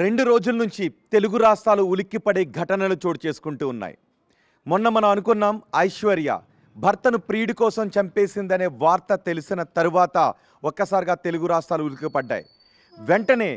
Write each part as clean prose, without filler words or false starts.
2 రోజుల నుంచి తెలుగు రాష్ట్రాలు ఉలిక్కిపడే ఘటనలు చోటు చేసుకుంటూ ఉన్నాయి. మొన్న మనం అనుకున్నాం ఐశ్వర్య భర్తను ప్రియుడి కోసం చంపేసిందనే వార్త తెలిసిన తరువాత ఒక్కసారిగా తెలుగు రాష్ట్రాలు ఉలిక్కిపడ్డాయి. వెంటనే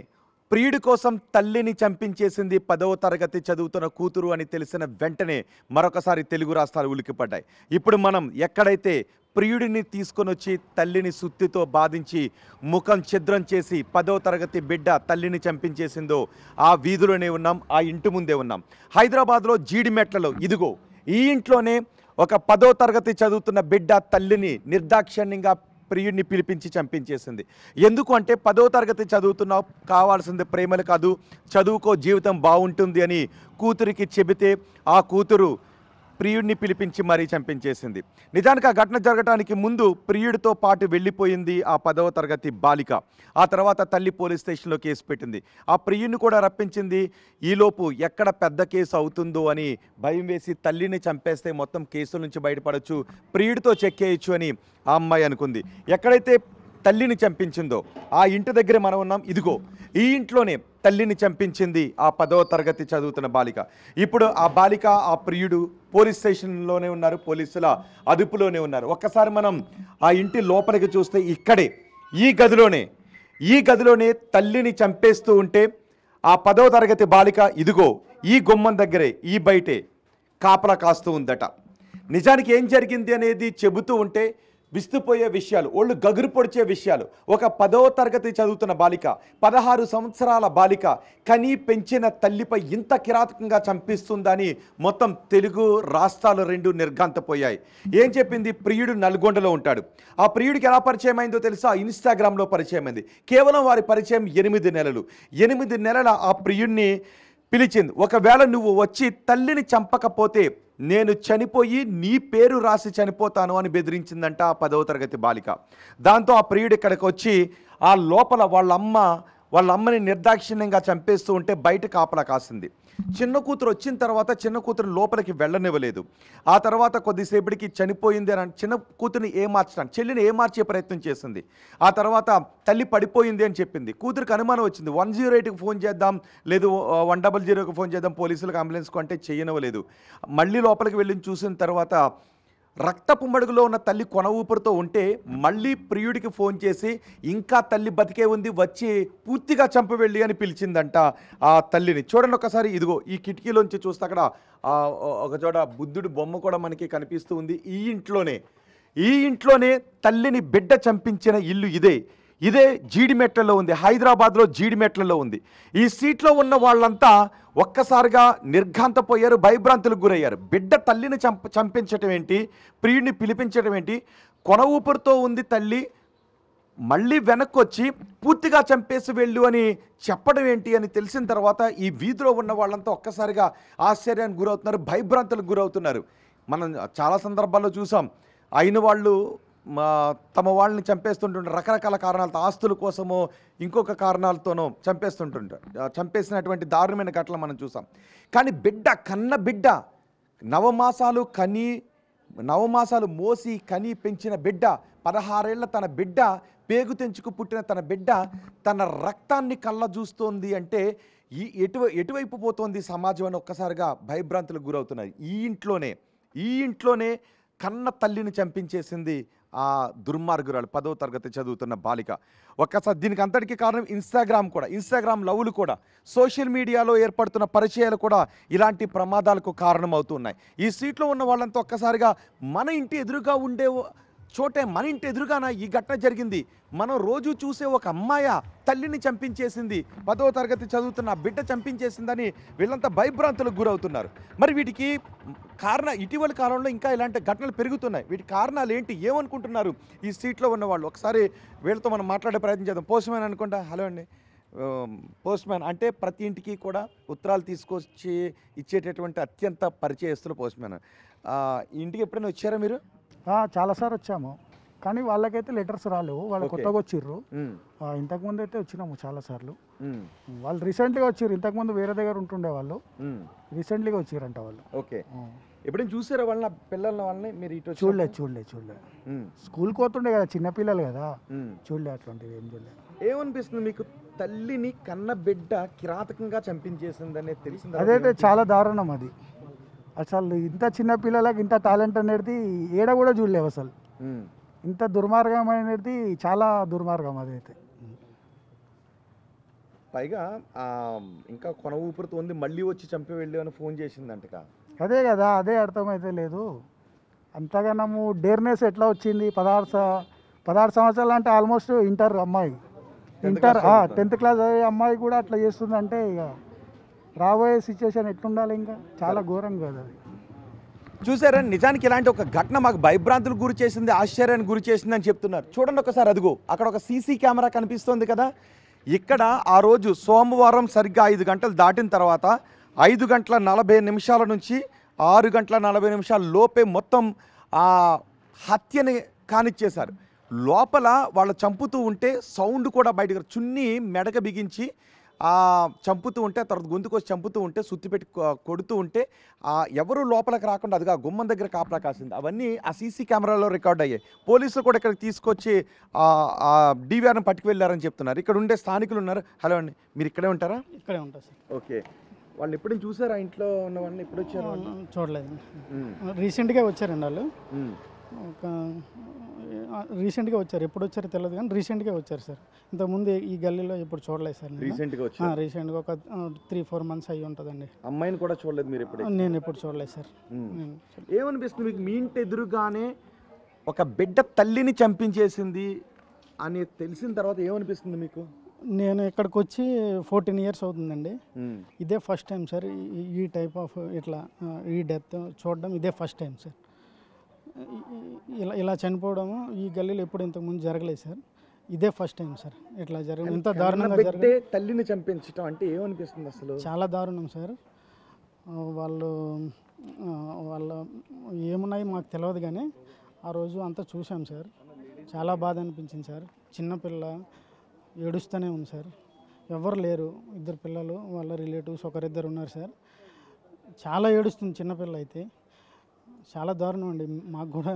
ప్రియుడి కోసం తల్లిని చంపించేసింది 10వ తరగతి చదువుతున్న కూతురు అని తెలిసిన వెంటనే మరొకసారి తెలుగు రాష్ట్రాలు ఉలిక్కిపడ్డాయి. ఇప్పుడు మనం ఎక్కడైతే ప్రియుడిని తీసుకొని వచ్చి తల్లిని సుత్తితో బాధించి ముఖం ఛిద్రం చేసి 10వ తరగతి బిడ్డ తల్లిని చంపించేసిందో ఆ వీధిలోనే ఉన్నాం, ఆ ఇంటి ముందే ఉన్నాం. హైదరాబాద్లో జీడిమెట్లలో ఇదిగో ఈ ఇంట్లోనే ఒక 10వ తరగతి చదువుతున్న బిడ్డ తల్లిని నిర్దాక్షిణ్యంగా ప్రియుడిని పిలిపించి చంపించేసింది. ఎందుకు అంటే 10వ తరగతి చదువుతున్నావు, కావాల్సింది ప్రేమలు కాదు, చదువుకో జీవితం బాగుంటుంది అని కూతురికి చెబితే ఆ కూతురు ప్రియుడిని పిలిపించి మరీ చంపించేసింది. నిజానికి ఆ ఘటన జరగడానికి ముందు ప్రియుడితో పాటు వెళ్ళిపోయింది ఆ 10వ తరగతి బాలిక. ఆ తర్వాత తల్లి పోలీస్ స్టేషన్లో కేసు పెట్టింది. ఆ ప్రియుడిని కూడా రప్పించింది. ఈలోపు ఎక్కడ పెద్ద కేసు అవుతుందో అని భయం వేసి తల్లిని చంపేస్తే మొత్తం కేసుల నుంచి బయటపడవచ్చు, ప్రియుడితో చెక్కేయచ్చు అని ఆ అమ్మాయి అనుకుంది. ఎక్కడైతే తల్లిని చంపించిందో ఆ ఇంటి దగ్గర మనం ఉన్నాం. ఇదిగో ఈ ఇంట్లోనే తల్లిని చంపించింది ఆ 10వ తరగతి చదువుతున్న బాలిక. ఇప్పుడు ఆ బాలిక ఆ ప్రియుడు పోలీస్ స్టేషన్లోనే ఉన్నారు, పోలీసుల అదుపులోనే ఉన్నారు. ఒక్కసారి మనం ఆ ఇంటి లోపలికి చూస్తే ఇక్కడే ఈ గదిలోనే తల్లిని చంపేస్తూ ఉంటే ఆ 10వ తరగతి బాలిక ఇదిగో ఈ గుమ్మం దగ్గరే ఈ బయటే కాపలా కాస్తూ ఉందట. నిజానికి ఏం జరిగింది అనేది చెబుతూ ఉంటే విస్తుపోయే విషయాలు, ఒళ్ళు గగురు పొడిచే విషయాలు. ఒక 10వ తరగతి చదువుతున్న బాలిక, 16 సంవత్సరాల బాలిక కనీ పెంచిన తల్లిపై ఇంత కిరాతకంగా చంపిస్తుందని మొత్తం తెలుగు రాష్ట్రాలు 2 నిర్ఘాంతపోయాయి. ఏం చెప్పింది? ప్రియుడు నల్గొండలో ఉంటాడు. ఆ ప్రియుడికి ఎలా పరిచయం అయిందో తెలుసా? ఇన్స్టాగ్రామ్లో పరిచయం అయింది. కేవలం వారి పరిచయం 8 నెలలు. 8 నెలల ఆ ప్రియుడిని పిలిచింది. ఒకవేళ నువ్వు వచ్చి తల్లిని చంపకపోతే నేను చనిపోయి నీ పేరు రాసి చనిపోతాను అని బెదిరించిందంట ఆ 10వ తరగతి బాలిక. దాంతో ఆ ప్రియుడు ఇక్కడికి వచ్చి ఆ లోపల వాళ్ళ అమ్మని నిర్దాక్షిణ్యంగా చంపేస్తూ ఉంటే బయట కాపలా కాసింది. చిన్న కూతురు వచ్చిన తర్వాత చిన్న కూతురు లోపలికి వెళ్ళనివ్వలేదు. ఆ తర్వాత కొద్దిసేపటికి చనిపోయింది అని చిన్న కూతురిని ఏమార్చడానికి చెల్లిని ఏమార్చే ప్రయత్నం చేసింది. ఆ తర్వాత తల్లి పడిపోయింది అని చెప్పింది. కూతురికి అనుమానం వచ్చింది. 108కి ఫోన్ చేద్దాం, లేదు 100కి ఫోన్ చేద్దాం, పోలీసులకు అంబులెన్స్కు అంటే చేయనివ్వలేదు. మళ్ళీ లోపలికి వెళ్ళి చూసిన తర్వాత రక్తపు మడుగులో ఉన్న తల్లి కొన ఊపిరితో ఉంటే మళ్ళీ ప్రియుడికి ఫోన్ చేసి ఇంకా తల్లి బతికే ఉంది, వచ్చి పూర్తిగా చంపవెళ్ళి అని పిలిచిందంట ఆ తల్లిని. చూడండి ఒకసారి, ఇదిగో ఈ కిటికీలోంచి చూస్తే అక్కడ ఒక చోట బుద్ధుడి బొమ్మ కూడా మనకి కనిపిస్తూ ఉంది. ఈ ఇంట్లోనే తల్లిని బిడ్డ చంపించిన ఇల్లు ఇదే జీడిమెట్లలో ఉంది. హైదరాబాద్లో జీడిమెట్లలో ఉంది. ఈ సీట్లో ఉన్న వాళ్ళంతా ఒక్కసారిగా నిర్ఘాంతపోయారు, భయభ్రాంతులకు గురయ్యారు. బిడ్డ తల్లిని చంపించటం ఏంటి, ప్రియుడిని పిలిపించడం ఏంటి, కొన ఊపిరితో ఉంది తల్లి, మళ్ళీ వెనక్కి వచ్చి పూర్తిగా చంపేసి వెళ్ళు అని చెప్పడం ఏంటి అని తెలిసిన తర్వాత ఈ వీధిలో ఉన్న వాళ్ళంతా ఒక్కసారిగా ఆశ్చర్యానికి గురవుతున్నారు, భయభ్రాంతులకు గురవుతున్నారు. మనం చాలా సందర్భాల్లో చూసాం, అయిన వాళ్ళు తమ వాళ్ళని చంపేస్తుంటుంటారు. రకరకాల కారణాలతో, ఆస్తుల కోసమో ఇంకొక కారణాలతోనో చంపేసినటువంటి దారుణమైన ఘటనలు మనం చూసాం. కానీ కన్న బిడ్డ నవమాసాలు మోసి కని పెంచిన బిడ్డ, 16 ఏళ్ల తన బిడ్డ, పేగు తెంచుకు పుట్టిన తన బిడ్డ తన రక్తాన్ని కళ్ళ చూస్తోంది అంటే ఎటువైపు పోతోంది సమాజం అని ఒక్కసారిగా భయభ్రాంతులకు గురవుతున్నారు. ఈ ఇంట్లోనే కన్న తల్లిని చంపించేసింది ఆ దుర్మార్గురాలు 10వ తరగతి చదువుతున్న బాలిక. ఒక్కసారి దీనికి అంతటికీ కారణం ఇన్స్టాగ్రామ్ లవ్లు కూడా, సోషల్ మీడియాలో ఏర్పడుతున్న పరిచయాలు కూడా ఇలాంటి ప్రమాదాలకు కారణమవుతున్నాయి. ఈ సీట్లో ఉన్న వాళ్ళంతా ఒక్కసారిగా మన ఇంటి ఎదురుగా ఉండే చోటే, మన ఇంటి ఎదురుగాన ఈ ఘటన జరిగింది, మనం రోజు చూసే ఒక అమ్మాయ తల్లిని చంపించేసింది, 10వ తరగతి చదువుతున్న బిడ్డ చంపించేసిందని వీళ్ళంతా భయభ్రాంతులకు గురవుతున్నారు. మరి వీటికి ఇటీవల కాలంలో ఇంకా ఇలాంటి ఘటనలు పెరుగుతున్నాయి. వీటి కారణాలు ఏంటి, ఏమనుకుంటున్నారు ఈ సీట్లో ఉన్న వాళ్ళు? ఒకసారి వీళ్ళతో మనం మాట్లాడే ప్రయత్నం చేద్దాం. పోస్ట్ మ్యాన్ అనుకుంటా. హలో అండి. పోస్ట్ మ్యాన్ అంటే ప్రతి ఇంటికి కూడా ఉత్తరాలు తీసుకొచ్చి ఇచ్చేటటువంటి అత్యంత పరిచయస్తులు పోస్ట్ మ్యాన్. ఇంటికి ఎప్పుడైనా వచ్చారా మీరు? చాలాసార్లు వచ్చాము, కానీ వాళ్ళకైతే లెటర్స్ రాలేవు. వాళ్ళు కొత్తగా వచ్చిర్రు. ఇంతకుముందు అయితే వచ్చినాము చాలాసార్లు. వాళ్ళు రీసెంట్గా వచ్చిర్రు. ఇంతకుముందు వేరే దగ్గర ఉంటుండే వాళ్ళు, రీసెంట్లీగా వచ్చిర్రంట వాళ్ళు. ఓకే. ఎప్పుడైనా చూసారా వాళ్ళ వాళ్ళని మీరు? ఇటు చూడలేదు. స్కూల్కి పోతుండే కదా, చిన్నపిల్లలు కదా, చూడలే, అట్లాంటివి ఏం చూడలేదు. ఏమనిపిస్తుంది మీకు? తల్లిని కన్న బిడ్డ కిరాతకంగా చంపించేసిందనే తెలిసింది. అదైతే చాలా దారుణం. అది అసలు ఇంత చిన్న పిల్లలకి ఇంత టాలెంట్ అనేది ఏడ కూడా చూడలేవు అసలు. ఇంత దుర్మార్గమైనది చాలా దుర్మార్గం అదైతే. పైగా ఇంకా కొన ఊపిరితో ఉంది, మళ్ళీ వచ్చి చంపి వెళ్ళి అని ఫోన్ చేసిందంటగా. అదే కదా, అదే అర్థమైతే లేదు. అంతగానము డేర్నెస్ ఎట్లా వచ్చింది? 16 సంవత్సరాలు అంటే ఆల్మోస్ట్ ఇంటర్ అమ్మాయి, 10th క్లాస్ అయ్యే అమ్మాయి కూడా అట్లా చేస్తుందంటే ఇక రాబోయే సిచ్యువేషన్ ఎట్లుండాలి? ఇంకా చాలా ఘోరం కదా అది. చూసారా, నిజానికి ఇలాంటి ఒక ఘటన మాకు భయభ్రాంతులకు గురి చేసింది, ఆశ్చర్యానికి గురి చేసింది అని చెప్తున్నారు. చూడండి ఒకసారి, అదిగో అక్కడ ఒక సీసీ కెమెరా కనిపిస్తోంది కదా. ఇక్కడ ఆ రోజు సోమవారం సరిగ్గా 5 గంటలు దాటిన తర్వాత 5:40 నుంచి 6:40 లోపే మొత్తం ఆ హత్యని కానిచ్చేశారు. లోపల వాళ్ళు చంపుతూ ఉంటే సౌండ్ కూడా బయటకు, చున్నీ మెడక బిగించి చంపుతూ ఉంటే, తర్వాత గొంతుకొచ్చి చంపుతూ ఉంటే, సుత్తి పెట్టి కొడుతూ ఉంటే ఎవరు లోపలికి రాకుండా అదిగా గుమ్మం దగ్గర కాపలా కాసింది. అవన్నీ ఆ సీసీ కెమెరాలో రికార్డ్ అయ్యాయి. పోలీసులు కూడా ఇక్కడికి తీసుకొచ్చి డీవీఆర్ని పట్టుకు వెళ్ళారని చెప్తున్నారు. ఇక్కడ ఉండే స్థానికులు ఉన్నారు. హలో అండి, మీరు ఇక్కడే ఉంటారా? ఇక్కడే ఉంటారు సార్. ఓకే, వాళ్ళు ఎప్పుడైనా చూసారా? ఇంట్లో ఉన్న వాళ్ళని ఎప్పుడు వచ్చారు? చూడలేదు, రీసెంట్గా వచ్చారండి వాళ్ళు. ఒక రీసెంట్గా వచ్చారు, ఎప్పుడు వచ్చారో తెలియదు కానీ రీసెంట్గా వచ్చారు సార్. ఇంతకుముందు ఈ గల్లీలో ఎప్పుడు చూడలేదు సార్. రీసెంట్గా ఒక 3-4 మంత్స్ అయ్యి ఉంటుందండి. అమ్మాయిని కూడా చూడలేదు మీరు ఎప్పుడు? నేను ఎప్పుడు చూడలేదు సార్. ఏమనిపిస్తుంది మీకు? మీ ఇంటి ఎదురుగానే ఒక బిడ్డ తల్లిని చంపించేసింది అని తెలిసిన తర్వాత ఏమనిపిస్తుంది మీకు? నేను ఇక్కడికి వచ్చి 14 years అవుతుందండి. ఇదే ఫస్ట్ టైం సార్ ఈ టైప్ ఆఫ్ ఇట్లా ఈ డెత్ చూడడం. ఇదే ఫస్ట్ టైం సార్. ఇలా చనిపోవడము ఈ గల్లీలో ఎప్పుడు ఇంతకుముందు జరగలేదు సార్. ఇదే ఫస్ట్ టైం సార్ ఇట్లా జరిగింది. ఇంత దారుణంగా జరిగింది. తల్లిని చంపించడం అంటే ఏమనిపిస్తుంది అసలు? చాలా దారుణం సార్. వాళ్ళ ఏమున్నాయి మాకు తెలియదు కానీ ఆ రోజు అంతా చూసాం సార్. చాలా బాధ అనిపించింది సార్. చిన్నపిల్ల ఏడుస్తూనే ఉంది సార్. ఎవరు లేరు, 2 పిల్లలు, వాళ్ళ రిలేటివ్స్ ఒకరిద్దరు ఉన్నారు సార్. చాలా ఏడుస్తుంది చిన్నపిల్ల అయితే. చాలా దారుణం అండి. మాకు కూడా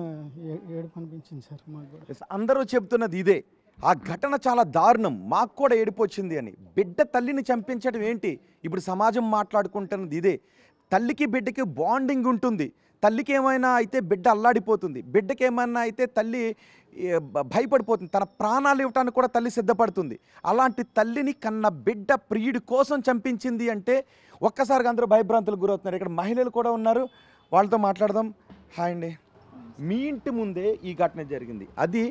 ఏడుపు అనిపించింది సార్. మాకు కూడా అందరూ చెప్తున్నది ఇదే. ఆ ఘటన చాలా దారుణం, మాకు కూడా ఏడుపు వచ్చింది అని. బిడ్డ తల్లిని చంపించడం ఏంటి? ఇప్పుడు సమాజం మాట్లాడుకుంటున్నది ఇదే. తల్లికి బిడ్డకి బాండింగ్ ఉంటుంది. తల్లికి ఏమైనా అయితే బిడ్డ అల్లాడిపోతుంది, బిడ్డకి ఏమైనా అయితే తల్లి భయపడిపోతుంది, తన ప్రాణాలు ఇవ్వటానికి కూడా తల్లి సిద్ధపడుతుంది. అలాంటి తల్లిని కన్న బిడ్డ ప్రియుడి కోసం చంపించింది అంటే ఒక్కసారిగా అందరూ భయభ్రాంతులకు గురవుతున్నారు. ఇక్కడ మహిళలు కూడా ఉన్నారు, వాళ్ళతో మాట్లాడదాం. హాయ్ అండి, మీ ఇంటి ముందే ఈ ఘటన జరిగింది, అది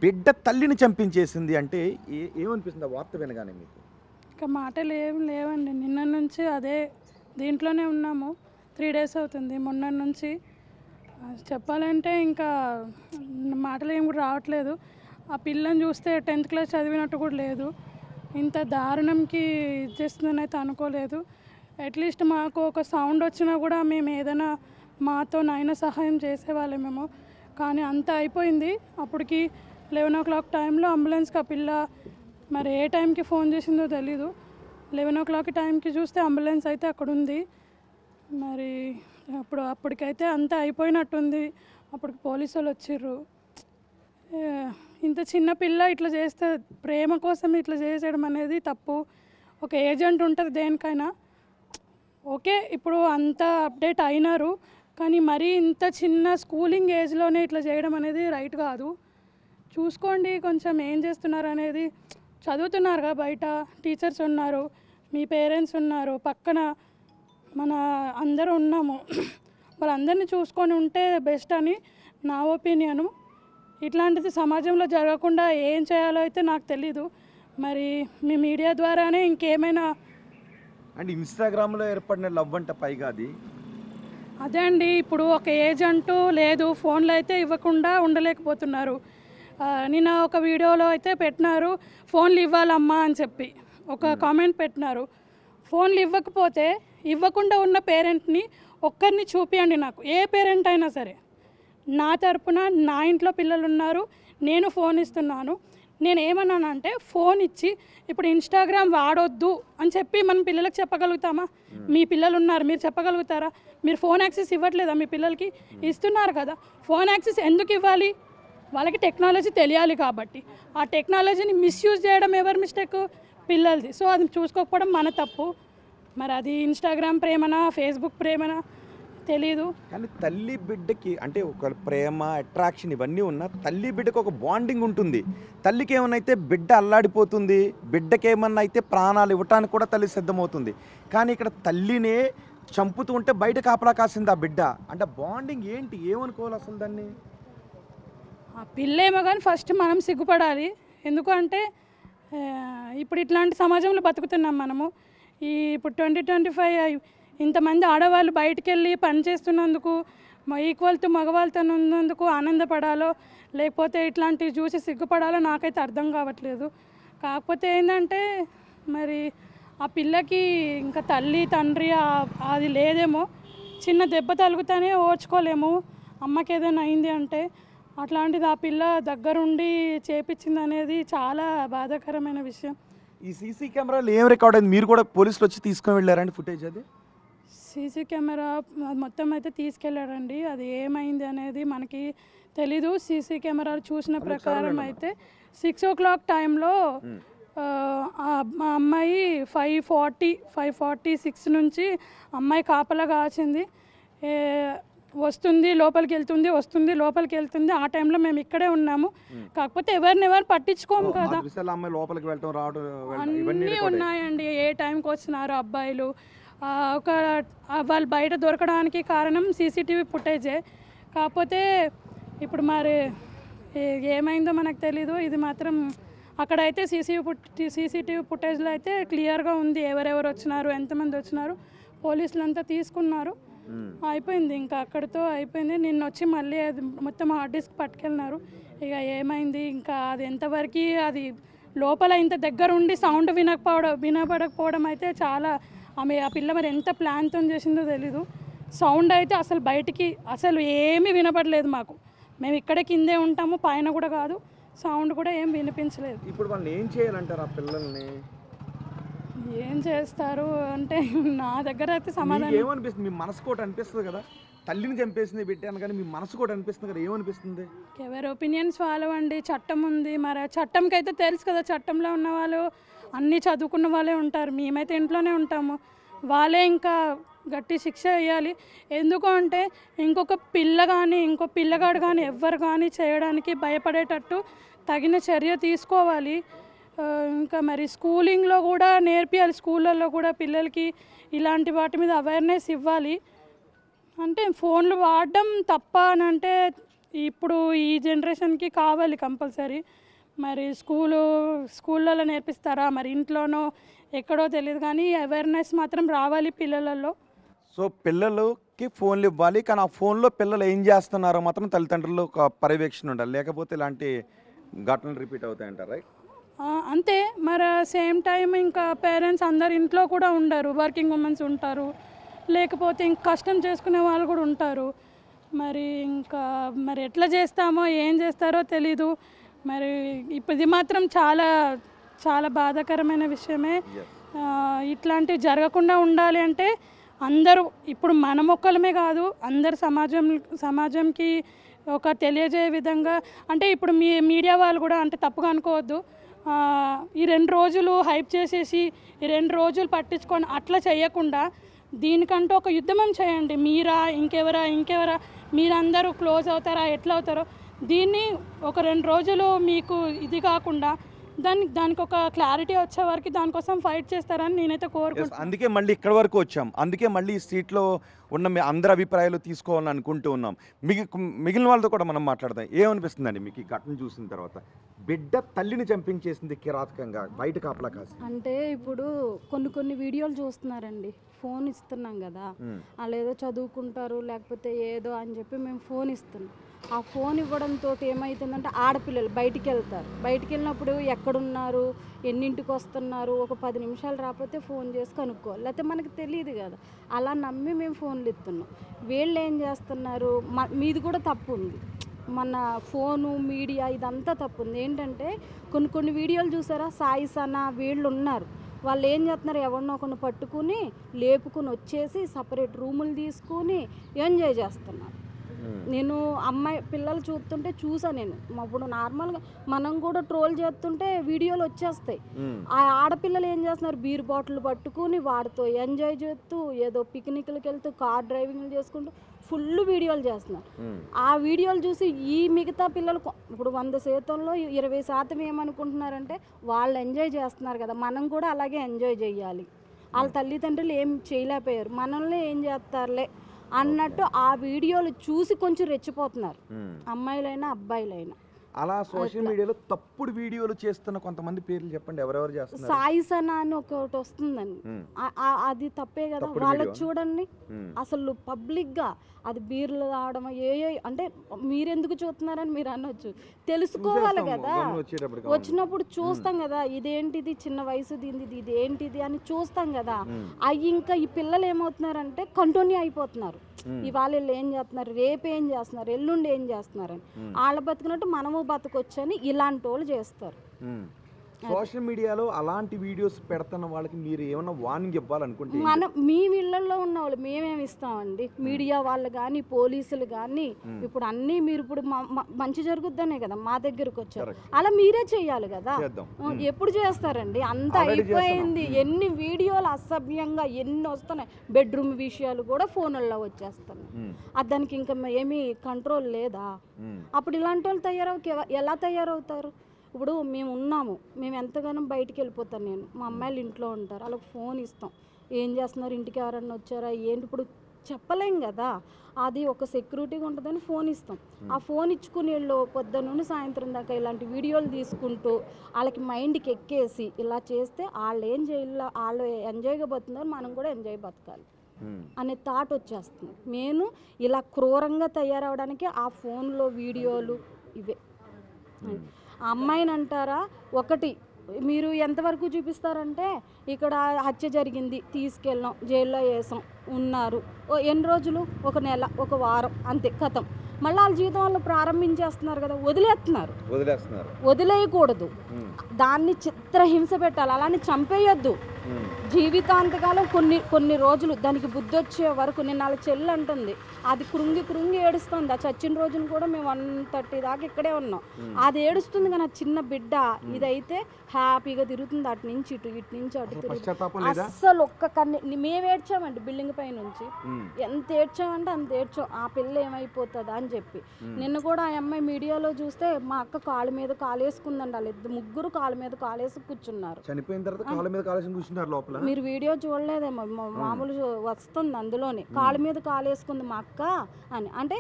బిడ్డ తల్లిని చంపించేసింది అంటే ఏమనిపిస్తుంది ఆ వార్త వినగానే మీకు? ఇంకా మాటలు ఏం లేవండి. నిన్న నుంచి అదే దీంట్లోనే ఉన్నాము. 3 days అవుతుంది మొన్న నుంచి. చెప్పాలంటే ఇంకా మాటలు ఏం కూడా రావట్లేదు. ఆ పిల్లని చూస్తే 10th class చదివినట్టు కూడా లేదు. ఇంత దారుణంకి చేస్తుందని అయితే అనుకోలేదు. అట్లీస్ట్ మాకు ఒక సౌండ్ వచ్చినా కూడా మేము ఏదైనా మాతో నైనా సహాయం చేసేవాళ్ళమేమో. కానీ అంత అయిపోయింది. అప్పటికి 11 o'clock టైంలో అంబులెన్స్కి ఆ పిల్ల మరి ఏ టైంకి ఫోన్ చేసిందో తెలీదు. 11 o'clock టైంకి చూస్తే అంబులెన్స్ అయితే అక్కడ ఉంది. మరి అప్పటికైతే అంతా అయిపోయినట్టుంది. అప్పటికి పోలీసు వాళ్ళు వచ్చిర్రు. ఇంత చిన్న పిల్ల ఇట్లా చేస్తే, ప్రేమ కోసం ఇట్లా చేసేయడం అనేది తప్పు. ఒక ఏజెంట్ ఉంటుంది దేనికైనా, ఓకే ఇప్పుడు అంత అప్డేట్ అయినారు, కానీ మరీ ఇంత చిన్న స్కూలింగ్ ఏజ్లోనే ఇట్లా చేయడం అనేది రైట్ కాదు. చూసుకోండి కొంచెం ఏం చేస్తున్నారు అనేది. చదువుతున్నారుగా, బయట టీచర్స్ ఉన్నారు, మీ పేరెంట్స్ ఉన్నారు, పక్కన మన అందరూ ఉన్నాము. వాళ్ళందరినీ చూసుకొని ఉంటే బెస్ట్ అని నా ఒపీనియను. ఇట్లాంటిది సమాజంలో జరగకుండా ఏం చేయాలో అయితే నాకు తెలీదు. మరి మీ మీడియా ద్వారానే ఇంకేమైనా. అండ్ ఇన్స్టాగ్రామ్లో ఏర్పడిన లవ్ అంట పైగా అది అదే అండి. ఇప్పుడు ఒక ఏజ్ అంటూ లేదు, ఫోన్లో అయితే ఇవ్వకుండా ఉండలేకపోతున్నారు. నిన్న ఒక వీడియోలో అయితే పెట్టినారు, ఫోన్లు ఇవ్వాలమ్మా అని చెప్పి ఒక కామెంట్ పెట్టినారు. ఫోన్లు ఇవ్వకపోతే ఇవ్వకుండా ఉన్న పేరెంట్ని ఒక్కరిని చూపియండి నాకు, ఏ పేరెంట్ అయినా సరే. నా తరపున నా ఇంట్లో పిల్లలు ఉన్నారు, నేను ఫోన్ ఇస్తున్నాను. నేను ఏమన్నానంటే ఫోన్ ఇచ్చి ఇప్పుడు ఇన్స్టాగ్రామ్ వాడొద్దు అని చెప్పి మనం పిల్లలకు చెప్పగలుగుతామా? మీ పిల్లలు ఉన్నారు, మీరు చెప్పగలుగుతారా? మీరు ఫోన్ యాక్సెస్ ఇవ్వట్లేదా మీ పిల్లలకి? ఇస్తున్నారు కదా. ఫోన్ యాక్సెస్ ఎందుకు ఇవ్వాలి? వాళ్ళకి టెక్నాలజీ తెలియాలి కాబట్టి. ఆ టెక్నాలజీని మిస్యూజ్ చేయడం ఎవరి మిస్టేక్? పిల్లలది. సో అది చూసుకోకపోవడం మన తప్పు. మరి అది ఇన్స్టాగ్రామ్ ప్రేమనా ఫేస్బుక్ ప్రేమనా తెలీదు. కానీ తల్లి బిడ్డకి అంటే ఒక ప్రేమ అట్రాక్షన్ ఇవన్నీ ఉన్నా తల్లి బిడ్డకి ఒక బాండింగ్ ఉంటుంది. తల్లికి ఏమన్నా అయితే బిడ్డ అల్లాడిపోతుంది, బిడ్డకి ఏమన్నా అయితే ప్రాణాలు ఇవ్వటానికి కూడా తల్లి సిద్ధమవుతుంది. కానీ ఇక్కడ తల్లినే చంపుతూ ఉంటే బయట కాపలా కాసింది ఆ బిడ్డ. అంటే బాండింగ్ ఏంటి, ఏమనుకోవాలి అసలు దాన్ని? ఆ పిల్లేమో కానీ ఫస్ట్ మనం సిగ్గుపడాలి. ఎందుకంటే ఇప్పుడు ఇట్లాంటి సమాజంలో బతుకుతున్నాం మనము. ఇప్పుడు 2025 ఇంతమంది ఆడవాళ్ళు బయటికి వెళ్ళి పని చేస్తున్నందుకు ఈక్వల్ టు మగవాళ్ళతో ఉన్నందుకు ఆనందపడాలో లేకపోతే ఇట్లాంటివి చూసి సిగ్గుపడాలో నాకైతే అర్థం కావట్లేదు. కాకపోతే ఏంటంటే మరి ఆ పిల్లకి ఇంకా తల్లి తండ్రి అది లేదేమో. చిన్న దెబ్బ తలుగుతానే ఓర్చుకోలేము అమ్మకి ఏదైనా అయింది అంటే. అట్లాంటిది ఆ పిల్ల దగ్గరుండి చేపించింది అనేది చాలా బాధాకరమైన విషయం. ఈ సీసీ కెమెరాలు ఏం రికార్డ్ అయింది? మీరు కూడా పోలీసులు వచ్చి తీసుకొని వెళ్ళారండి ఫుటేజ్? అది సీసీ కెమెరా మొత్తం అయితే తీసుకెళ్ళారండి. అది ఏమైంది అనేది మనకి తెలీదు. సీసీ కెమెరాలు చూసిన ప్రకారం అయితే 6 o'clock టైంలో మా అమ్మాయి 5:46 నుంచి అమ్మాయి కాపలా కాచింది. వస్తుంది లోపలికి వెళ్తుంది, వస్తుంది లోపలికి వెళ్తుంది. ఆ టైంలో మేము ఇక్కడే ఉన్నాము. కాకపోతే ఎవరినెవరు పట్టించుకోము కదా. అన్నీ ఉన్నాయండి. ఏ టైంకి వచ్చినారు అబ్బాయిలు, వాళ్ళు బయట దొరకడానికి కారణం సీసీటీవీ ఫుటేజే. కాకపోతే ఇప్పుడు మరి ఏమైందో మనకు తెలీదు. ఇది మాత్రం అక్కడైతే సీసీటీవీ ఫుటేజ్లో అయితే క్లియర్గా ఉంది ఎవరెవరు వచ్చినారు, ఎంతమంది వచ్చినారు. పోలీసులంతా తీసుకున్నారు. అయిపోయింది, ఇంకా అక్కడితో అయిపోయింది. నిన్న వచ్చి మళ్ళీ అది మొత్తం హార్డ్ డిస్క్ పట్టుకెళ్ళినారు. ఇక ఏమైంది ఇంకా అది ఎంతవరకు అది లోపల ఇంత దగ్గర ఉండి సౌండ్ వినపడకపోవడం అయితే చాలా ఆ పిల్ల మరి ఎంత ప్లాన్తో చేసిందో తెలీదు. సౌండ్ అయితే అసలు బయటికి అసలు ఏమీ వినపడలేదు మాకు. మేము ఇక్కడే కిందే ఉంటాము, పైన కూడా కాదు. సౌండ్ కూడా ఏం వినిపించలేదు. ఇప్పుడు వాళ్ళు ఏం చేయాలంటారు ఆ పిల్లల్ని? ఏం చేస్తారు అంటే నా దగ్గర అయితే సమాధానం ఏమనిపిస్తుంది? మీ మనసు కూడా అనిపిస్తుంది కదా, తల్లిని చంపేసింది పెట్టాను, కానీ మీ మనసు కూడా అనిపిస్తుంది కదా, ఏమనిపిస్తుంది? ఎవరి ఒపీనియన్స్ ఫాలో అండి. చట్టం ఉంది, మరి చట్టంకి అయితే తెలుసు కదా. చట్టంలో ఉన్న వాళ్ళు అన్నీ చదువుకున్న వాళ్ళే ఉంటారు. మేమైతే ఇంట్లోనే ఉంటాము. వాళ్ళే ఇంకా గట్టి శిక్ష వేయాలి. ఎందుకు అంటే ఇంకొక పిల్ల కానీ ఇంకో పిల్లగాడు కానీ ఎవ్వరు కానీ చేయడానికి భయపడేటట్టు తగిన చర్య తీసుకోవాలి. ఇంకా మరి స్కూలింగ్లో కూడా నేర్పియాలి. స్కూళ్ళల్లో కూడా పిల్లలకి ఇలాంటి వాటి మీద అవేర్నెస్ ఇవ్వాలి. అంటే ఫోన్లు వాడడం తప్ప అని అంటే ఇప్పుడు ఈ జనరేషన్కి కావాలి కంపల్సరీ. మరి స్కూళ్ళలో నేర్పిస్తారా, మరి ఇంట్లోనో ఎక్కడో తెలియదు, కానీ అవేర్నెస్ మాత్రం రావాలి పిల్లలలో. సో పిల్లలకి ఫోన్లు ఇవ్వాలి, కానీ ఆ ఫోన్లో పిల్లలు ఏం చేస్తున్నారో మాత్రం తల్లిదండ్రులు ఒక పర్యవేక్షణ ఉండాలి. లేకపోతే ఇలాంటి ఘటనలు రిపీట్ అవుతాయంటారు, రైట్? అంతే. మరి సేమ్ టైం ఇంకా పేరెంట్స్ అందరు ఇంట్లో కూడా ఉండరు. వర్కింగ్ ఉమెన్స్ ఉంటారు, లేకపోతే ఇంక కష్టం చేసుకునే వాళ్ళు కూడా ఉంటారు. మరి ఎట్లా చేస్తామో ఏం చేస్తారో తెలీదు. మరి ఇప్పుడు ఇది మాత్రం చాలా చాలా బాధాకరమైన విషయమే. ఇట్లాంటివి జరగకుండా ఉండాలి అంటే అందరూ, ఇప్పుడు మన ఒక్కలమే కాదు, అందరు సమాజంకి ఒక తెలియజేయ విధంగా. అంటే ఇప్పుడు మీడియా వాళ్ళు కూడా అంటే తప్పుగా అనుకోవద్దు. ఈ 2 రోజులు హైప్ చేసేసి ఈ 2 రోజులు పట్టించుకొని అట్లా చేయకుండా దీనికంటూ ఒక యుద్ధమం చేయండి. మీరా ఇంకెవరా మీరందరూ క్లోజ్ అవుతారా, ఎట్లా అవుతారో దీన్ని ఒక 2 రోజులు మీకు ఇది కాకుండా దానికి ఒక క్లారిటీ వచ్చే వరకు దానికోసం ఫైట్ చేస్తారని నేనైతే కోరుకుంటున్నాను. అందుకే మళ్ళీ ఇక్కడ వరకు వచ్చాం. అందుకే మళ్ళీ ఈ సీట్లో ఉన్న మీ అందరి అభిప్రాయాలు తీసుకోవాలని అనుకుంటూ ఉన్నాం. మిగిలిన వాళ్ళతో కూడా మనం మాట్లాడదాం. ఏమనిపిస్తుందండి మీకు ఈ ఘటన చూసిన తర్వాత? బిడ్డ తల్లిని చంపించేసింది కిరాతకంగా, బయట కాపలా కాసి. అంటే ఇప్పుడు కొన్ని వీడియోలు చూస్తున్నారండి. ఫోన్ ఇస్తున్నాం కదా, వాళ్ళు ఏదో చదువుకుంటారు లేకపోతే ఏదో అని చెప్పి మేము ఫోన్ ఇస్తున్నాం. ఆ ఫోన్ ఇవ్వడంతో ఏమవుతుందంటే ఆడపిల్లలు బయటికి వెళ్తారు. బయటికి వెళ్ళినప్పుడు ఎక్కడున్నారు, ఎన్నింటికి వస్తున్నారు, ఒక 10 నిమిషాలు రాకపోతే ఫోన్ చేసి కనుక్కోవాలి. లేకపోతే మనకు తెలియదు కదా, అలా నమ్మి మేము ఫోన్లు ఇస్తున్నాం. వీళ్ళు ఏం చేస్తున్నారు, మీది కూడా తప్పు ఉంది. మన ఫోను మీడియా ఇదంతా తప్పు ఉంది. ఏంటంటే కొన్ని వీడియోలు చూసారా, సాయి సనా వీళ్ళు ఉన్నారు, వాళ్ళు ఏం చేస్తున్నారు, ఎవరినో కొన్ని పట్టుకుని లేపుకుని వచ్చేసి సపరేట్ రూములు తీసుకుని ఎంజాయ్ చేస్తున్నారు. నేను అమ్మాయి పిల్లలు చూస్తుంటే చూసా నేను. ఇప్పుడు నార్మల్గా మనం కూడా ట్రోల్ చేస్తుంటే వీడియోలు వచ్చేస్తాయి. ఆ ఆడపిల్లలు ఏం చేస్తున్నారు, బీర్ బాటిల్ పట్టుకుని వాడితో ఎంజాయ్ చేస్తూ ఏదో పిక్నిక్లకు వెళ్తూ కార్ డ్రైవింగ్లు చేసుకుంటూ ఫుల్ వీడియోలు చేస్తున్నారు. ఆ వీడియోలు చూసి ఈ మిగతా పిల్లలు ఇప్పుడు 100% 20% ఏమనుకుంటున్నారంటే వాళ్ళు ఎంజాయ్ చేస్తున్నారు కదా, మనం కూడా అలాగే ఎంజాయ్ చేయాలి. వాళ్ళ తల్లిదండ్రులు ఏం చేయలేకపోయారు, మనల్ని ఏం చేస్తారులే అన్నట్టు ఆ వీడియోలు చూసి కొంచెం రెచ్చిపోతున్నారు, అమ్మాయిలైనా అబ్బాయిలైనా. అలా సోషల్ మీడియాలో తప్పుడు వీడియోలు చేస్తున్న కొంతమంది పేర్లు చెప్పండి, ఎవరెవరు చేస్తున్నారు? సాయి సనా అని ఒకటి వస్తుందండి, అది తప్పే కదా. వాళ్ళకి చూడండి అసలు పబ్లిక్ గా అది బీర్లు తాగడం అంటే మీరెందుకు చూస్తున్నారని మీరు అనొచ్చు, తెలుసుకోవాలి కదా. వచ్చినప్పుడు చూస్తాం కదా, ఇదేంటిది చిన్న వయసు దీనిది, ఇది ఏంటిది అని చూస్తాం కదా. అవి ఇంకా ఈ పిల్లలు ఏమవుతున్నారంటే కంటిన్యూ అయిపోతున్నారు. ఇవాళ వీళ్ళు ఏం చేస్తున్నారు, రేపు ఏం చేస్తున్నారు, ఎల్లుండి ఏం చేస్తున్నారని. వాళ్ళ బతుకున్నట్టు మనము బతకొచ్చని ఇలాంటి వాళ్ళు చేస్తారు. సోషల్ మీడియాలో అలాంటి వీడియోస్ పెడుతున్న వాళ్ళకి మీరు ఏమైనా వార్నింగ్ ఇవ్వాలనుకుంటే మనం మీ ఇళ్లలో ఉన్న వాళ్ళు మేమేమి ఇస్తామండి, మీడియా వాళ్ళు కానీ పోలీసులు కానీ. ఇప్పుడు అన్నీ మీరు ఇప్పుడు మంచి జరుగుద్దనే కదా మా దగ్గరకు వచ్చారు, అలా మీరే చెయ్యాలి కదా. ఎప్పుడు చేస్తారండి, అంత అయిపోయింది. ఎన్ని వీడియోలు అసభ్యంగా ఎన్ని వస్తున్నాయి, బెడ్రూమ్ విషయాలు కూడా ఫోన్లలో వచ్చేస్తున్నాయి. దానికి ఇంకా ఏమీ కంట్రోల్ లేదా? అప్పుడు ఇలాంటి వాళ్ళు ఎలా తయారవుతారు? ఇప్పుడు మేము ఉన్నాము, మేము ఎంతగానో బయటికి వెళ్ళిపోతాను నేను, మా అమ్మాయిలు ఇంట్లో ఉంటారు, వాళ్ళకి ఫోన్ ఇస్తాం, ఏం చేస్తున్నారు, ఇంటికి ఎవరన్నా వచ్చారా ఏంటి, ఇప్పుడు చెప్పలేం కదా. అది ఒక సెక్యూరిటీగా ఉంటుందని ఫోన్ ఇస్తాం. ఆ ఫోన్ ఇచ్చుకుని వీళ్ళు పొద్దున్న నుండి సాయంత్రం దాకా ఇలాంటి వీడియోలు తీసుకుంటూ వాళ్ళకి మైండ్కి ఎక్కేసి ఇలా చేస్తే వాళ్ళు ఏం చేయాలి, వాళ్ళు ఎంజాయ్గా బతుకున్నారు, మనం కూడా ఎంజాయ్ బతకాలి అనే థాట్ వచ్చేస్తుంది. నేను ఇలా క్రూరంగా తయారవడానికి ఆ ఫోన్లో వీడియోలు ఇవే. ఆ అమ్మాయిని అంటారా, ఒకటి మీరు ఎంతవరకు చూపిస్తారంటే ఇక్కడ హత్య జరిగింది, తీసుకెళ్ళాం, జైల్లో వేసాం, ఉన్నారు, ఎన్ని రోజులు, ఒక నెల, ఒక వారం, అంతే కథం. మళ్ళీ వాళ్ళ జీవితం వాళ్ళు ప్రారంభించేస్తున్నారు కదా, వదిలేయకూడదు, దాన్ని చిత్రహింస పెట్టాలి, అలానే చంపేయొద్దు. జీవితాంతకాలం కొన్ని రోజులు దానికి బుద్ధి వచ్చే వరకు. నేను వాళ్ళ చెల్లి అంటుంది, అది కృంగి ఏడుస్తుంది. ఆ చచ్చిన రోజున కూడా మేము 1:30 దాకా ఇక్కడే ఉన్నాం. అది ఏడుస్తుంది కానీ చిన్న బిడ్డ, ఇదైతే హ్యాపీగా తిరుగుతుంది అటు నుంచి ఇటు, ఇటు నుంచి అటు తిరుగుతుంది. అస్సలు ఒక్క కన్ను మేము ఏడ్చామండి బిల్డింగ్ పై నుంచి, ఎంత ఏడ్చామంటే అంత ఏడ్చాం, ఆ పిల్ల ఏమైపోతుందా అని చెప్పి. నిన్న కూడా ఆ అమ్మాయి మీడియాలో చూస్తే మా అక్క కాళ్ళ మీద కాలేసుకుందండి, వాళ్ళు ముగ్గురు కాళ్ళ మీద కాలేసి కూర్చున్నారు. చనిపోయిన తర్వాత కాళ్ళ మీద కాలేసి కూర్చున్నారు లోపల. మీరు వీడియో చూడలేదేమో, మామూలు వస్తుంది అందులోనే, కాళ్ళ మీద కాలేసుకుంది మా అక్క అని. అంటే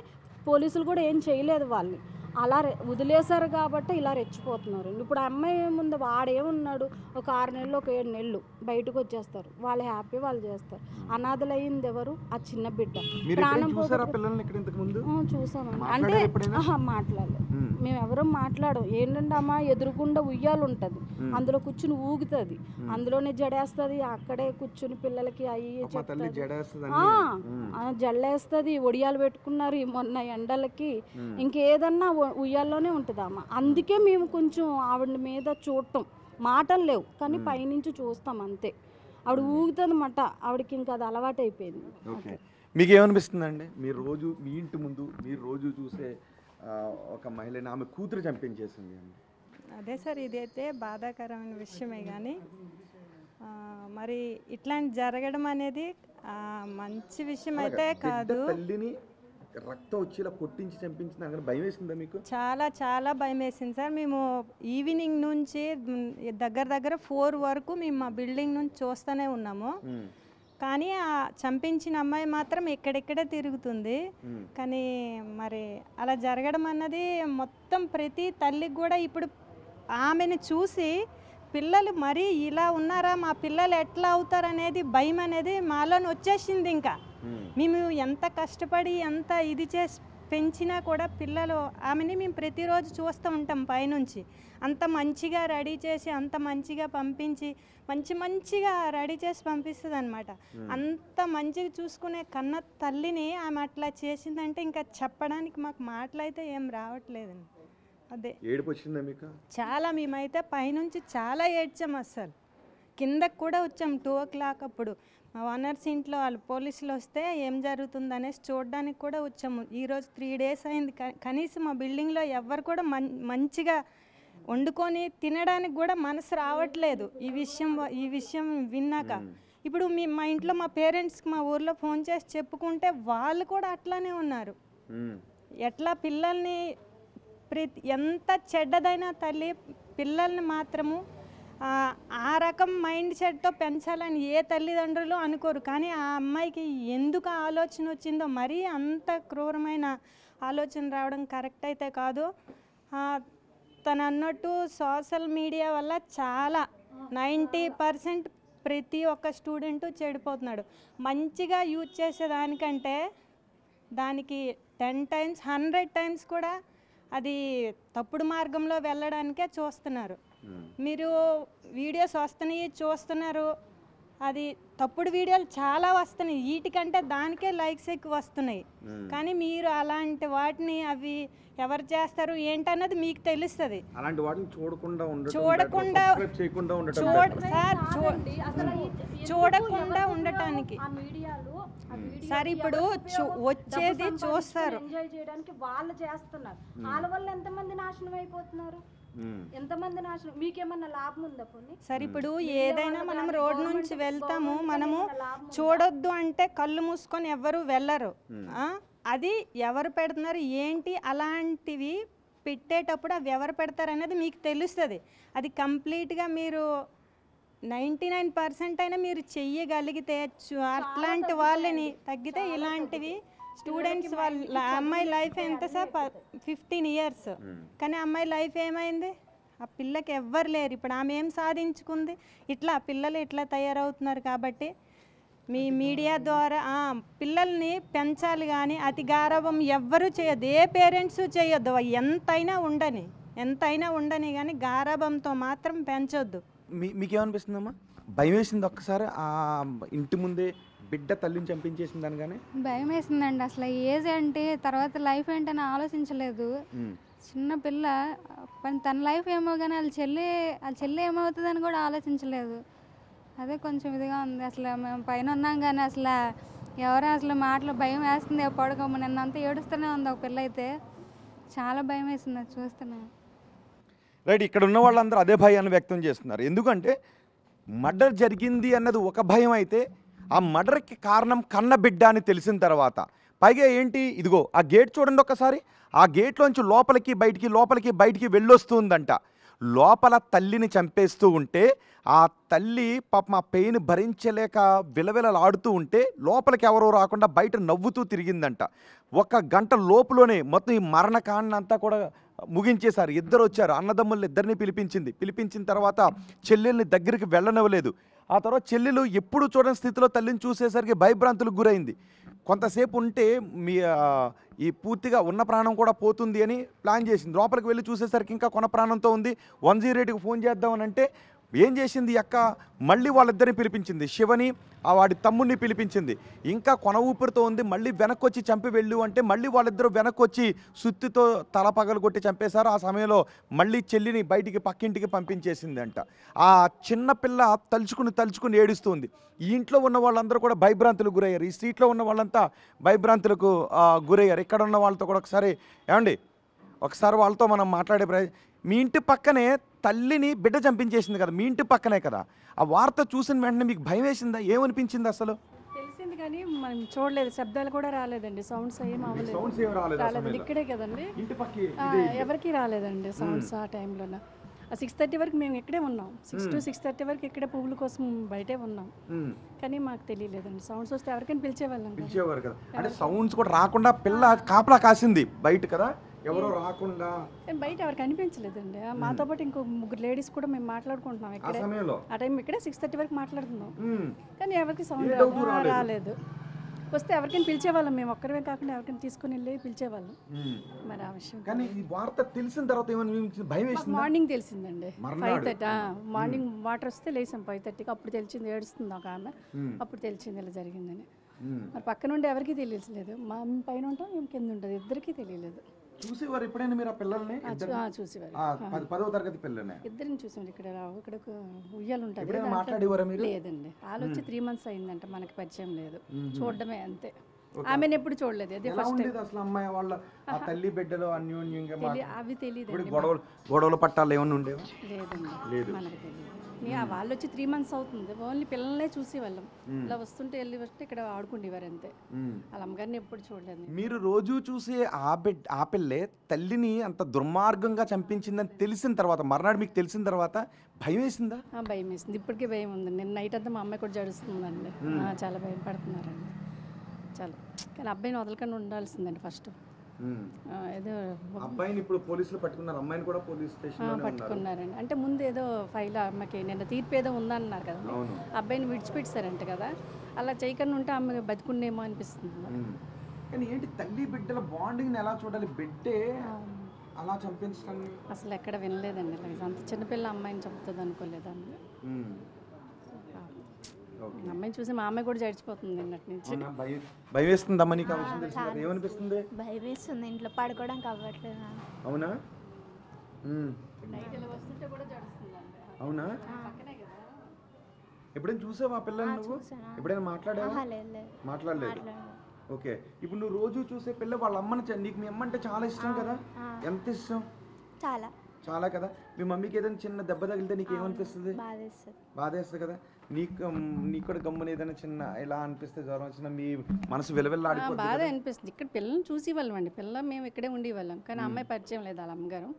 పోలీసులు కూడా ఏం చేయలేదు, వాళ్ళని అలా వదిలేశారు కాబట్టి ఇలా రెచ్చిపోతున్నారు. ఇప్పుడు ఆ అమ్మాయి ఏముంది, వాడేమున్నాడు, ఒక 6 నెలలు, ఒక 7 నెలలు బయటకు వచ్చేస్తారు, వాళ్ళు హ్యాపీ, వాళ్ళు చేస్తారు. అనాథలయ్యింది ఎవరు, ఆ చిన్న బిడ్డ. ప్రాణం చూసామండి, అంటే మాట్లాడలేదు, మేము ఎవరూ మాట్లాడం. ఏంటంటే అమ్మ ఎదురుకుండా ఉయ్యాలు ఉంటుంది, అందులో కూర్చుని ఊగుతుంది, అందులోనే జడేస్తుంది, అక్కడే కూర్చుని పిల్లలకి అయ్యి జల్లేస్తుంది, ఒడియాలు పెట్టుకున్నారు మొన్న ఎండలకి, ఇంకేదన్నా ఉయ్యాల్లోనే ఉంటుంది అమ్మ. అందుకే మేము కొంచెం ఆవిడ మీద చూడటం, మాటలు లేవు కానీ పైనుంచి చూస్తాం అంతే. ఆవిడ ఊగుతుంది మాట, ఆవిడకి ఇంకా అది అలవాటు అయిపోయింది. మీకు ఏమనిపిస్తుందండి, మీరు రోజు మీ ఇంటి ముందు మీరు రోజు చూసే ఒక మహిళని ఆమె కూతురు చంపించేసింది? అదే సార్, ఇదైతే బాధాకరమైన విషయమే, కానీ మరి ఇట్లాంటి జరగడం అనేది మంచి విషయం అయితే కాదు. తల్లిని రక్తం వచ్చి ఇలా కొట్టించి చంపించింది అక్కడ భయం వేసిందా మీకు? చాలా చాలా భయం వేసింది సార్. మేము ఈవినింగ్ నుంచి దగ్గర 4 వరకు మేము మా బిల్డింగ్ నుంచి చూస్తూనే ఉన్నాము, కానీ ఆ చంపించిన అమ్మాయి మాత్రం ఎక్కడెక్కడే తిరుగుతుంది. కానీ మరి అలా జరగడం అన్నది మొత్తం ప్రతి తల్లికి కూడా ఇప్పుడు ఆమెను చూసి పిల్లలు మరీ ఇలా ఉన్నారా, మా పిల్లలు ఎట్లా అవుతారనేది భయం అనేది మాలోని వచ్చేసింది. ఇంకా మేము ఎంత కష్టపడి ఎంత ఇది చేసి పెంచినా కూడా పిల్లలు ఆమెని మేము ప్రతిరోజు చూస్తూ ఉంటాం పైనుంచి. అంత మంచిగా రెడీ చేసి అంత మంచిగా పంపించి మంచిగా రెడీ చేసి పంపిస్తుంది అనమాట. అంత మంచిగా చూసుకునే కన్న తల్లిని ఆమె అట్లా చేసిందంటే ఇంకా చెప్పడానికి మాకు మాటలైతే ఏం రావట్లేదండి. అదే ఏడుపు వచ్చిందా మీకు? చాలా, మేమైతే పైనుంచి చాలా ఏడ్చాం, అస్సలు కిందకు కూడా వచ్చాం 2 o'clock అప్పుడు మా ఓనర్స్ ఇంట్లో వాళ్ళు పోలీసులు వస్తే ఏం జరుగుతుంది అనేసి చూడడానికి కూడా వచ్చాము. ఈరోజు 3 days అయింది. కనీసం మా బిల్డింగ్లో ఎవరు కూడా మంచిగా వండుకొని తినడానికి కూడా మనసు రావట్లేదు ఈ విషయం విన్నాక. ఇప్పుడు మా ఇంట్లో మా పేరెంట్స్కి మా ఊర్లో ఫోన్ చేసి చెప్పుకుంటే వాళ్ళు కూడా అట్లానే ఉన్నారు. ఎట్లా పిల్లల్ని ఎంత చెడ్డదైనా తల్లి పిల్లల్ని మాత్రము ఆ రకం మైండ్ సెట్తో పెంచాలని ఏ తల్లిదండ్రులు అనుకోరు. కానీ ఆ అమ్మాయికి ఎందుకు ఆలోచన వచ్చిందో మరీ అంత క్రూరమైన ఆలోచన రావడం కరెక్ట్ అయితే కాదు. తను అన్నట్టు సోషల్ మీడియా వల్ల చాలా 90% ప్రతి ఒక్క స్టూడెంటు చెడిపోతున్నాడు. మంచిగా యూజ్ చేసేదానికంటే దానికి 10 times 100 times కూడా అది తప్పుడు మార్గంలో వెళ్ళడానికే చూస్తున్నారు. మీరు వీడియోస్ వస్తున్నాయి చూస్తున్నారు, అది తప్పుడు వీడియోలు చాలా వస్తున్నాయి, వీటికంటే దానికే లైక్స్ ఎక్కువ వస్తున్నాయి. కానీ మీరు అలాంటి వాటిని అవి ఎవరు చేస్తారు ఏంటన్నది మీకు తెలుస్తుంది. అలాంటి వాటిని చూడకుండా ఉండటానికి సార్ ఇప్పుడు వచ్చేది చూస్తారు. ఎంజాయ్ చేయడానికి వాళ్ళు చేస్తున్నారు. వాళ్ళ వల్ల ఎంతమంది నాశనం అయిపోతున్నారు, ఎంతమంది నాశనం. మీకేమన్నా లాభం ఉందా పోనీ? సరే ఇప్పుడు ఏదైనా మనం రోడ్ నుంచి వెళ్తాము, మనము చూడొద్దు అంటే కళ్ళు మూసుకొని ఎవరు వెళ్ళరు. అది ఎవరు పెడుతున్నారు ఏంటి అలాంటివి పెట్టేటప్పుడు అవి ఎవరు పెడతారు అనేది మీకు తెలుస్తుంది. అది కంప్లీట్గా మీరు 99% అయినా మీరు చెయ్యగలిగితే అట్లాంటి వాళ్ళని తగ్గితే ఇలాంటివి స్టూడెంట్స్ వాళ్ళ అమ్మాయి లైఫ్ ఎంత సార్ 15 years, కానీ అమ్మాయి లైఫ్ ఏమైంది? ఆ పిల్లకి ఎవ్వరు లేరు. ఇప్పుడు ఆమె ఏం సాధించుకుంది? ఇట్లా పిల్లలు ఇట్లా తయారవుతున్నారు. కాబట్టి మీ మీడియా ద్వారా పిల్లల్ని పెంచాలి, కానీ అతి గారాబం ఎవ్వరూ చేయొద్దు, ఏ పేరెంట్స్ చేయొద్దు. ఎంతైనా ఉండని కానీ గారాబంతో మాత్రం పెంచొద్దు. మీకేమనిపిస్తుందమ్మా? భయం వేసింది ఒక్కసారి ఆ ఇంటి ముందే బిడ్డ తల్లిని చంపించేసింది అనగానే? భయం వేసిందండి. అసలు ఏజ్ ఏంటి, తర్వాత లైఫ్ ఏంటని ఆలోచించలేదు. చిన్న పిల్ల, తన లైఫ్ ఏమో కానీ వాళ్ళ చెల్లి ఏమవుతుందని కూడా ఆలోచించలేదు. అదే కొంచెం ఇదిగా ఉంది. అసలు మేము పైన ఉన్నాం కానీ అసలు మాటలు భయం వేస్తుంది. పడుకోము నిన్నంతా ఏడుస్తూనే ఉంది ఒక పిల్ల అయితే. చాలా భయం వేసింది అది చూస్తున్నాను. రైట్, ఇక్కడ ఉన్న వాళ్ళందరూ అదే భయాన్ని వ్యక్తం చేస్తున్నారు. ఎందుకంటే మర్డర్ జరిగింది అన్నది ఒక భయం అయితే, ఆ మర్డర్కి కారణం కన్న బిడ్డ అని తెలిసిన తర్వాత పైగా ఏంటి, ఇదిగో ఆ గేట్ చూడండి ఒక్కసారి. ఆ గేట్లోంచి లోపలికి బయటికి వెళ్ళొస్తుందంట. లోపల తల్లిని చంపేస్తూ ఉంటే ఆ తల్లి పాపం ఆ పెయిన్ భరించలేక విలవిలలాడుతూ ఉంటే లోపలికి ఎవరో రాకుండా బయట నవ్వుతూ తిరిగిందంట. 1 గంట లోపులోనే మొత్తం ఈ మరణకాండ అంతా కూడా ముగించేశారు. ఇద్దరు వచ్చారు, అన్నదమ్ముల్ని ఇద్దరిని పిలిపించిన తర్వాత చెల్లెల్ని దగ్గరికి వెళ్ళనివ్వలేదు. ఆ తర్వాత చెల్లెలు ఎప్పుడు చూడని స్థితిలో తల్లిని చూసేసరికి భయభ్రాంతులకు గురైంది. కొంతసేపు ఉంటే ఈ పూర్తిగా ఉన్న ప్రాణం కూడా పోతుంది అని ప్లాన్ చేసింది. లోపలికి వెళ్ళి చూసేసరికి ఇంకా కొన ప్రాణంతో ఉంది. 108కి ఫోన్ చేద్దామని అంటే ఏం చేసింది అక్క, మళ్ళీ వాళ్ళిద్దరిని పిలిపించింది, శివని వాడి తమ్ముడిని పిలిపించింది. ఇంకా కొన ఊపిరితో ఉంది, మళ్ళీ వెనక్కి వచ్చి చంపి వెళ్ళు అంటే మళ్ళీ వాళ్ళిద్దరూ వెనక్కి వచ్చి సుత్తితో తల పగలు కొట్టి చంపేశారు. ఆ సమయంలో మళ్ళీ చెల్లిని బయటికి పక్కింటికి పంపించేసింది అంట. ఆ చిన్న పిల్ల తలుచుకుని ఏడుస్తుంది. ఈ ఇంట్లో ఉన్న వాళ్ళందరూ కూడా భయభ్రాంతులకు గురయ్యారు. ఈ స్ట్రీట్లో ఉన్న వాళ్ళంతా భయభ్రాంతులకు గురయ్యారు. ఇక్కడ ఉన్న వాళ్ళతో కూడా ఒకసారి వాళ్ళతో మనం మాట్లాడే మీ ఇంటి పక్కనే తల్లిని బిడ్డ చంపించేసింది కదా, మీ ఇంటి పక్కనే కదా. ఆ వార్త చూసిన వెంటనే మీకు భయం వేసిందా? ఏమనిపించింది అసలు? తెలిసింది కానీ మనం చూడలేదు, శబ్దాలు కూడా రాలేదండి, సౌండ్స్ ఏం అవ్వలేదు. ఇక్కడే కదండి, ఎవరికి రాలేదండి సౌండ్స్ ఆ టైంలో. 6:30 వరకు మేము ఇక్కడే ఉన్నాం. 6 to 6:30 వరకు ఇక్కడే పువ్వుల కోసం బయటే ఉన్నాం. కానీ మాకు తెలియలేదండి. సౌండ్స్ వస్తే ఎవరికైనా పిలిచేవారు కదా. అంటే సౌండ్స్ కూడా రాకుండా పిల్ల కాపలా కాసింది బయట కదా, ఎవరో రాకుండా. బయట ఎవరికి అనిపించలేదండి. మాతో పాటు ఇంకో 3 లేడీస్ కూడా మేము మాట్లాడుకుంటున్నాం ఇక్కడే. ఆ టైం ఇక్కడే 6:30 వరకు మాట్లాడుతున్నాం. కానీ ఎవరికి సౌండ్ రాలేదు. వస్తే ఎవరికైనా పిలిచేవాళ్ళం, మేము ఒక్కరిమే కాకుండా ఎవరికైనా తీసుకుని వెళ్ళి పిలిచేవాళ్ళం. మరి ఆ విషయం కానీ ఈ వార్త తెలిసిన తర్వాత భయం వేసింది. మార్నింగ్ తెలిసిందండి 5:30. మార్నింగ్ వాటర్ వస్తే లేసాం 5:30కి. అప్పుడు తెలిసింది, ఏడుస్తుంది ఒక ఆమె. అప్పుడు తెలిసింది ఇలా జరిగిందని. మరి పక్క నుండి ఎవరికి తెలియలేదు. మా పైన ఉంటాం, మేము కింద ఉంటుంది, ఇద్దరికీ తెలియలేదు. చూసేవారు ఎప్పుడైనా మీరు ఆ పిల్లల్ని చూసేవారు 10వ తరగతి పిల్లల్ని ఇద్దరిని చూసాం. ఇక్కడ ఒక ఉయ్యాలు ఉంటుంది ఎప్పుడైనా మాట్లాడేవారా మీరు? లేదండి, వాళ్ళు వచ్చి 3 months అయిందంట, మనకి పరిచయం లేదు, చూడడమే అంతే. ఆమెను ఎప్పుడు చూడలేదు, అదే ఎలా ఫస్ట్ ఉండేది అసలు అమ్మాయి వాళ్ళ ఆ తల్లి బిడ్డలు అన్యోన్యంగా అవి తెలియదు ఇప్పుడు గొడవలు పట్టాలు ఏమన్నా ఉండేవా? లేదండి, మనకు తెలియదు. వాళ్ళు వచ్చి 3 months అవుతుంది, ఓన్లీ పిల్లలనే చూసేవాళ్ళం. ఇలా వస్తుంటే వెళ్ళి వస్తే ఇక్కడ ఆడుకుండేవారు అంతే. వాళ్ళ అమ్మగారిని ఎప్పుడు చూడలేదు. మీరు రోజు చూసే ఆ పిల్లే తల్లిని అంత దుర్మార్గంగా చంపించిందని తెలిసిన తర్వాత, మర్నాడు మీకు తెలిసిన తర్వాత భయం వేసిందా? భయం వేసింది, ఇప్పటికే భయం ఉంది. నిన్న నైట్ అంతా మా అమ్మాయి కూడా జడుస్తుందండి, చాలా భయం పడుతున్నారండి చాలా. కానీ అబ్బాయిని వదలకుండా ఉండాల్సిందండి ఫస్ట్. ఏదో అబ్బాయిని ఇప్పుడు పోలీసులు పట్టుకున్నారు, అమ్మాయిని కూడా పోలీస్ స్టేషన్ పట్టుకున్నారండి. అంటే ముందు ఏదో ఫైల్ అమ్మకి నిన్న తీర్పు ఏదో ఉందన్నారు కదా, అబ్బాయిని విడిచిపెట్టారంట కదా, అలా చేయకుండా ఉంటే అమ్మ బతుకున్నేమో అనిపిస్తుంది. కానీ ఏంటి తల్లి బిడ్డల బాండింగ్ ఎలా చూడాలి? బిడ్డే అలా చంపించడానికి అసలు ఎక్కడ వినలేదండి. అంత చిన్నపిల్ల అమ్మాయిని చంపుతుంది అనుకోలేదండి. అమ్మాయిని చూసి మా అమ్మాయి కూడా జడిచిపోతుంది నిన్నటి నుంచి. భయం వేస్తుందమ్మా నీకు? ఏమనిపిస్తుంది? భయం వేస్తుంది, ఇంట్లో పడుకోవడానికి అవ్వట్లేదు. అవునా? అవునా? ఎప్పుడైనా చూసావా ఆ పిల్లలు నువ్వు? ఎప్పుడైనా మాట్లాడావా? మాట్లాడలేదు. ఓకే, ఇప్పుడు నువ్వు రోజు చూసే పిల్ల వాళ్ళ అమ్మని, నీకు మీ అమ్మ అంటే చాలా ఇష్టం కదా? ఎంత ఇష్టం? చాలా చాలా కదా. మీ మమ్మీకి ఏదైనా చిన్న దెబ్బ తగిలితే నీకు ఏమనిపిస్తుంది? బాధేస్తుంది కదా. నీకు కూడా గమ్మున ఏదైనా చిన్న ఇలా అనిపిస్తే, జ్వరం వచ్చిన మీ మనసు విలవిల్లాడిపోతుంది, బాధ అనిపిస్తుంది. ఇక్కడ పిల్లల్ని చూసేవాళ్ళం అండి, పిల్ల మేము ఇక్కడే ఉండేవాళ్ళం, కానీ అమ్మాయి పరిచయం లేదు వాళ్ళ అమ్మగారు.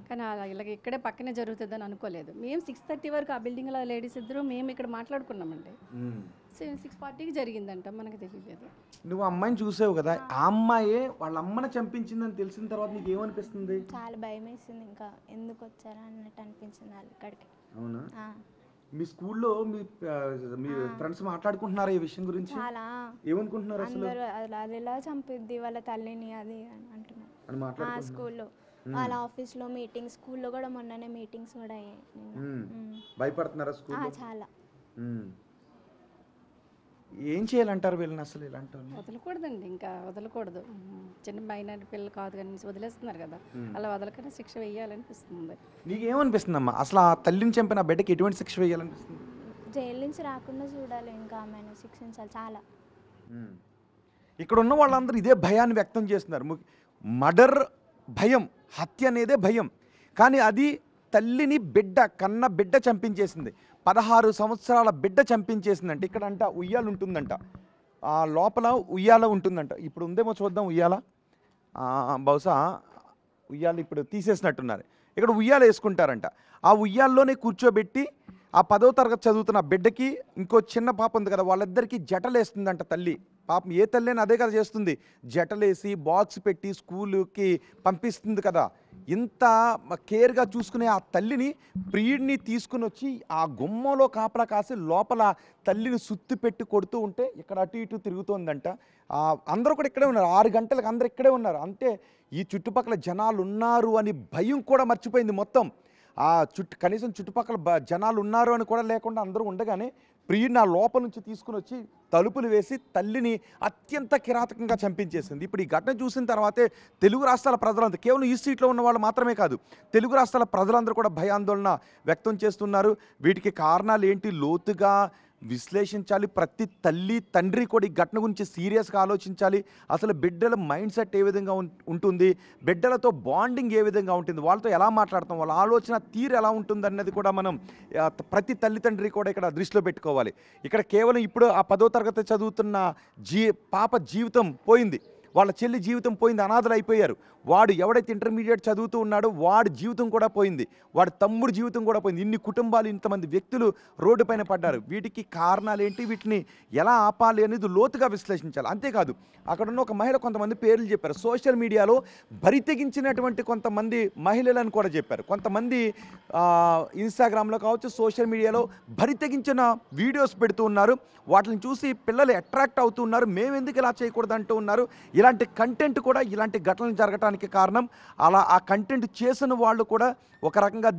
కానీ ఇలాగ ఇక్కడే పక్కనే జరుగుతుందని అనుకోలేదు. మేము 6:30 వరకు ఆ బిల్డింగ్లో లేడీస్ ఇద్దరు మేము ఇక్కడ మాట్లాడుకున్నామండి. 6:40కి జరిగిందంట, మనకు తెలియలేదు. నువ్వు అమ్మాయిని చూసావు కదా, ఆ అమ్మాయే వాళ్ళ అమ్మని చంపించిందని తెలిసిన తర్వాత నీకు ఏమనిపిస్తుంది? చాలా భయం వేసింది, ఇంకా ఎందుకు వచ్చారా అన్నట్టు అనిపించింది వాళ్ళు ఇక్కడికి. అవునా? మీ స్కూల్లో మీ ఫ్రెండ్స్ మాట్లాడుకుంటున్నారా ఈ విషయం గురించి? చాలా. ఏమనుకుంటున్నారు అసలు? అది ఎలా చంపిద్ది వాళ్ళ తల్లిని అది అంటున్నారు స్కూల్లో, వాళ్ళ ఆఫీస్లో మీటింగ్స్, స్కూల్లో కూడా మొన్ననే మీటింగ్స్ కూడా అయ్యాయి. భయపడుతున్నారా స్కూల్లో? చాలా. ఏం చేయాలంటారు వీళ్ళని అసలు? ఇలాంటి వదలకూడదండి, ఇంకా వదలకూడదు. చిన్న మైనారిటీ పిల్లలు కాదు కానీ వదిలేస్తున్నారు కదా, అలా వదలకనే శిక్ష వేయాలనిపిస్తుంది. నీకేమనిపిస్తుందమ్మా అసలు? ఆ తల్లిని చంపిన బిడ్డకి ఎటువంటి శిక్ష వేయాలనిపిస్తుంది? జైలు నుంచి రాకుండా చూడాలి, ఇంకా ఆమెను శిక్షించాలి చాలా. ఇక్కడ ఉన్న వాళ్ళందరూ ఇదే భయాన్ని వ్యక్తం చేస్తున్నారు. మర్డర్ భయం, హత్య అనేదే భయం. కానీ అది తల్లిని కన్న బిడ్డ చంపించేసింది. 16 సంవత్సరాల బిడ్డ చంపించేసిందంట. ఇక్కడ అంట ఉయ్యాల ఉంటుందంట, ఆ లోపల ఉయ్యాల ఉంటుందంట. ఇప్పుడు ఉందేమో చూద్దాం ఉయ్యాల. బహుశా ఉయ్యాల ఇప్పుడు తీసేసినట్టున్నారు. ఇక్కడ ఉయ్యాల వేసుకుంటారంట. ఆ ఉయ్యాల్లోనే కూర్చోబెట్టి ఆ 10వ తరగతి చదువుతున్న బిడ్డకి, ఇంకో చిన్న పాప ఉంది కదా, వాళ్ళిద్దరికీ జటలు వేస్తుందంట తల్లి. పాపం ఏ తల్లి అని అదే కదా చేస్తుంది, జటలేసి బాక్స్ పెట్టి స్కూలుకి పంపిస్తుంది కదా. ఇంత కేర్గా చూసుకునే ఆ తల్లిని, ప్రియుడిని తీసుకుని వచ్చి ఆ గుమ్మంలో కాపలా కాసి లోపల తల్లిని సుత్తి పెట్టి కొడుతూ ఉంటే ఇక్కడ అటు ఇటు తిరుగుతోందంట. అందరూ కూడా ఇక్కడే ఉన్నారు, 6 గంటలకు అందరూ ఇక్కడే ఉన్నారు. అంటే ఈ చుట్టుపక్కల జనాలు ఉన్నారు అని భయం కూడా మర్చిపోయింది మొత్తం. కనీసం చుట్టుపక్కల జనాలు ఉన్నారు అని కూడా లేకుండా అందరూ ఉండగానే ప్రియుడిని ఆ లోపల నుంచి తీసుకుని వచ్చి తలుపులు వేసి తల్లిని అత్యంత కిరాతకంగా చంపించేసింది. ఇప్పుడు ఈ ఘటన చూసిన తర్వాతే తెలుగు రాష్ట్రాల ప్రజలందరూ, కేవలం ఈ స్ట్రీట్లో ఉన్న వాళ్ళు మాత్రమే కాదు, తెలుగు రాష్ట్రాల ప్రజలందరూ కూడా భయాందోళన వ్యక్తం చేస్తున్నారు. వీటికి కారణాలు ఏంటి లోతుగా విశ్లేషించాలి. ప్రతి తల్లి తండ్రి కూడా ఈ ఘటన గురించి సీరియస్గా ఆలోచించాలి. అసలు బిడ్డల మైండ్ సెట్ ఏ విధంగా ఉంటుంది, బిడ్డలతో బాండింగ్ ఏ విధంగా ఉంటుంది, వాళ్ళతో ఎలా మాట్లాడతాం, వాళ్ళ ఆలోచన తీరు ఎలా ఉంటుంది అన్నది కూడా మనం ప్రతి తల్లిదండ్రి కూడా ఇక్కడ దృష్టిలో పెట్టుకోవాలి. ఇక్కడ కేవలం ఇప్పుడు ఆ 10వ తరగతి చదువుతున్న పాప జీవితం పోయింది, వాళ్ళ చెల్లి జీవితం పోయింది, అనాథలు అయిపోయారు. వాడు ఎవడైతే ఇంటర్మీడియట్ చదువుతూ ఉన్నాడో వాడి జీవితం కూడా పోయింది, వాడి తమ్ముడి జీవితం కూడా పోయింది. ఇన్ని కుటుంబాలు, ఇంతమంది వ్యక్తులు రోడ్డు పైన పడ్డారు. వీటికి కారణాలు ఏంటి, వీటిని ఎలా ఆపాలి అనేది లోతుగా విశ్లేషించాలి. అంతేకాదు అక్కడ ఉన్న ఒక మహిళ కొంతమంది పేర్లు చెప్పారు, సోషల్ మీడియాలో బరితెగించినటువంటి కొంతమంది మహిళలను కూడా చెప్పారు. కొంతమంది ఇన్స్టాగ్రామ్లో కావచ్చు, సోషల్ మీడియాలో బరితెగించిన వీడియోస్ పెడుతూ ఉన్నారు. వాటిని చూసి పిల్లలు అట్రాక్ట్ అవుతూ ఉన్నారు. మేము ఎందుకు ఇలా చేయకూడదు అంటూ ఉన్నారు. ఇలా ఇలాంటి కంటెంట్ కూడా ఇలాంటి ఘటనలు జరగటానికి కారణం. అలా ఆ కంటెంట్ చేసిన వాళ్ళు కూడా ఒక రకంగా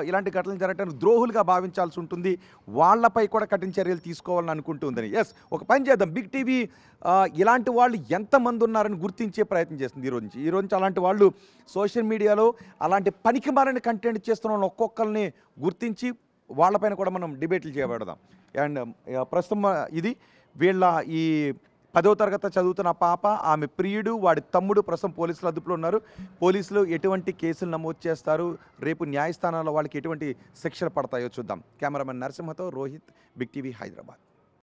ఇలాంటి ఘటనలు జరగడానికి ద్రోహులుగా భావించాల్సి ఉంటుంది. వాళ్ళపై కూడా కఠిన చర్యలు తీసుకోవాలని అనుకుంటుందని. ఎస్, ఒక పని చేద్దాం. బిగ్ టీవీ ఇలాంటి వాళ్ళు ఎంతమంది ఉన్నారని గుర్తించే ప్రయత్నం చేస్తుంది ఈ రోజు నుంచి. అలాంటి వాళ్ళు సోషల్ మీడియాలో అలాంటి పనికిమాలిన కంటెంట్ చేస్తున్న వాళ్ళు ఒక్కొక్కరిని గుర్తించి వాళ్ళపైన కూడా మనం డిబేట్లు చేయబడదాం. అండ్ ప్రస్తుతం ఇది వీళ్ళ ఈ 10వ తరగతి చదువుతున్న పాప, ఆమె ప్రియుడు, వాడి తమ్ముడు ప్రస్తుతం పోలీసుల అదుపులో ఉన్నారు. పోలీసులు ఎటువంటి కేసులు నమోదు చేస్తారు, రేపు న్యాయస్థానాల్లో వాళ్ళకి ఎటువంటి శిక్షలు పడతాయో చూద్దాం. కెమెరామెన్ నరసింహతో రోహిత్, బిగ్ టీవీ, హైదరాబాద్.